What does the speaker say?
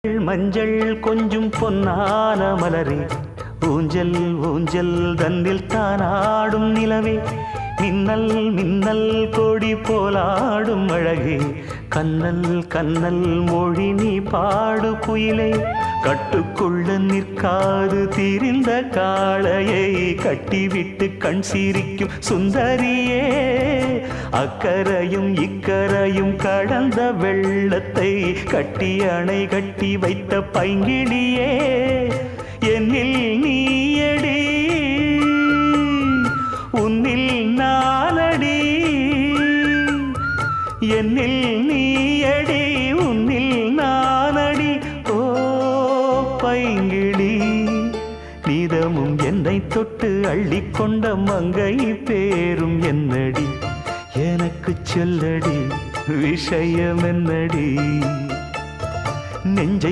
மஞ்சள் கொஞ்சம் பொன்னான மலரே, ஊஞ்சல் ஊஞ்சல் தன்னில் தானாடும் நிலவே, மின்னல் மின்னல் கொடி போலாடும் அழகே, கண்ணல் கண்ணல் மொழி நீ பாடு குயிலே, கட்டுக்குள்ள நிற்காது திரிந்த காளையை கட்டிவிட்டு கண் சிரிக்கும் சுந்தரியே, அக்கரையும் இக்கரையும் கடந்த வெள்ளத்தை கட்டி அணை கட்டி வைத்த பைங்கிளியே, என்னில் நீயடி உன்னில் நானடி, என்னில் நீயடி உன்னில் நானடி. ஓ பைங்கிளி, நீதமும் என்னை தொட்டு அள்ளிக்கொண்ட மங்கை பேரும் என்னடி, எனக்கு சொல்லடி விஷயம் என்னடி, நெஞ்சை